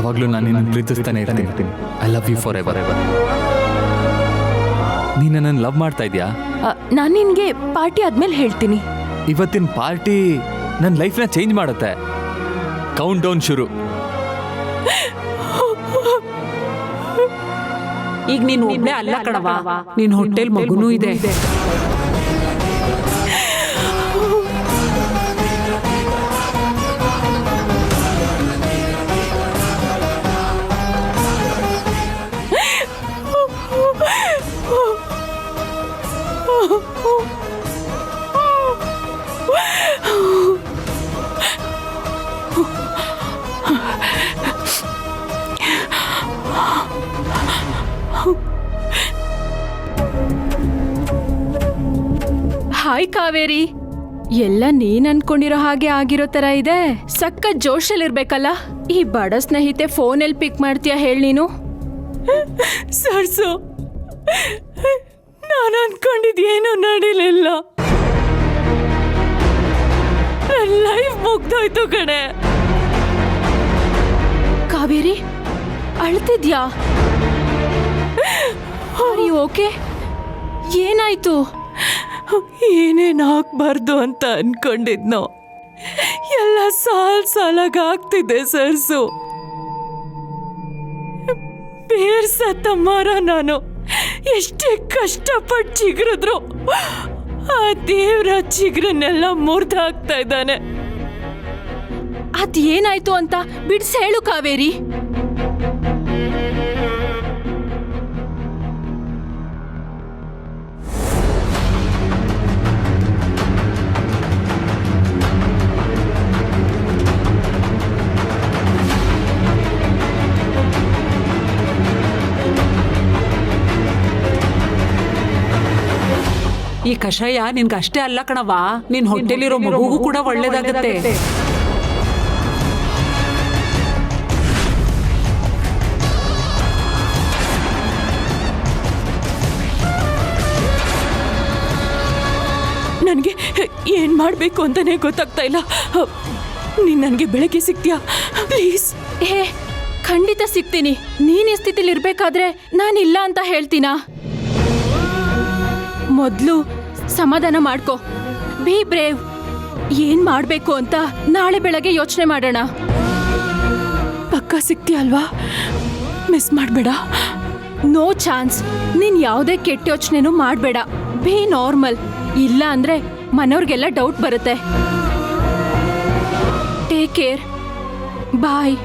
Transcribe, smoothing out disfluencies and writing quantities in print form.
ಯಾವಾಗಲೂ ನಾನು ನಿನ್ನ ಪ್ರೀತಿಸ್ತಾನೆ ಇರ್ತೀನಿ. I love you forever. ನೀನು ನನ್ನನ್ನು ಲವ್ ಮಾಡ್ತಾ ಇದೆಯಾ? ನಾನು ನಿನಗೆ ಪಾರ್ಟಿ ಆದ್ಮೇಲೆ ಹೇಳ್ತೀನಿ. ಇವತ್ತಿನ ಪಾರ್ಟಿ ನನ್ನ ಲೈಫ್ನ ಚೇಂಜ್ ಮಾಡುತ್ತೆ. ಕೌಂಟ್ ಡೌನ್ ಶುರು. ಈಗ ನೀನು ಒಬ್ಬನೇ ಅಲ್ಲ ಕಣವ, ನಿನ್ನ ಹೊಟ್ಟೆಲ್ ಮಗುನೂ ಇದೆ. ಹಾಯ್ ಕಾವೇರಿ, ಎಲ್ಲ ನೀನ್ ಅನ್ಕೊಂಡಿರೋ ಹಾಗೆ ಆಗಿರೋ ತರ ಇದೆ. ಸಖತ್ ಜೋಶಲ್ಲಿರ್ಬೇಕಲ್ಲ. ಈ ಬಡ ಸ್ನೇಹಿತೆ ಫೋನಲ್ಲಿ ಪಿಕ್ ಮಾಡ್ತೀಯಾ ಹೇಳಿ ನೀನು? ಸರ್ಸು, ನಾನು ಅನ್ಕೊಂಡಿದ್ದೇನು ನಡೀಲಿಲ್ಲ. ನನ್ನ ಲೈಫ್ ಮುಗ್ದೋಯ್ತು ಕಣೆ. ಕಾವೇರಿ, ಅಳ್ತಿದ್ಯಾ? ಓಕೆ, ಏನಾಯ್ತು? ಏನೇನು ಹಾಕ್ಬಾರ್ದು ಅಂತ ಅನ್ಕೊಂಡಿದ್ನೋ ಎಲ್ಲ ಸಾಲಾಗ ಆಗ್ತಿದೆ ಸರ್ಸು. ಬೇರ್ ಸತ್ತ ಮರ ನಾನು. ಎಷ್ಟೇ ಕಷ್ಟಪಟ್ಟು ಚಿಗುರಿದ್ರು ಆ ದೇವ್ರ ಚಿಗುರನ್ನೆಲ್ಲ ಮುರಿದು ಹಾಕ್ತಾ ಇದ್ದಾನೆ. ಅದೇನಾಯ್ತು ಅಂತ ಬಿಡ್ಸಿ ಹೇಳು ಕಾವೇರಿ. ಈ ಕಷಾಯ ನಿನ್ಗೆ ಅಷ್ಟೇ ಅಲ್ಲ ಕಣವ, ನಿನ್ ಹೊಟ್ಟೆಲಿರೋ ಮಗುಗೂ ಕೂಡ ಒಳ್ಳೇದಾಗತ್ತೆ. ನನಗೆ ಏನ್ ಮಾಡ್ಬೇಕು ಅಂತಾನೆ ಗೊತ್ತಾಗ್ತಾ ಇಲ್ಲ. ನೀನ್ ನನಗೆ ಬೆಳಗ್ಗೆ ಸಿಗ್ತೀಯಾ ಪ್ಲೀಸ್? ಖಂಡಿತ ಸಿಗ್ತೀನಿ. ನೀನ್ ಈ ಸ್ಥಿತಿಲಿ ಇರ್ಬೇಕಾದ್ರೆ ನಾನಿಲ್ಲ ಅಂತ ಹೇಳ್ತೀನಾ? ಮೊದ್ಲು ಸಮಾಧಾನ ಮಾಡ್ಕೋ. Be brave. ಏನ್ ಮಾಡ್ಬೇಕು ಅಂತ ನಾಳೆ ಬೆಳಗ್ಗೆ ಯೋಚನೆ ಮಾಡೋಣ. ಪಕ್ಕ ಸಿಗ್ತೀಯ ಅಲ್ವಾ? ಮಿಸ್ ಮಾಡ್ಬೇಡ. No chance. ನೀನ್ ಯಾವುದೇ ಕೆಟ್ಟ ಯೋಚನೆನೂ ಮಾಡ್ಬೇಡ. Be normal. ಇಲ್ಲ ಅಂದ್ರೆ ಮನೆಯವ್ರಿಗೆಲ್ಲ ಡೌಟ್ ಬರುತ್ತೆ. Take care. ಬಾಯ್.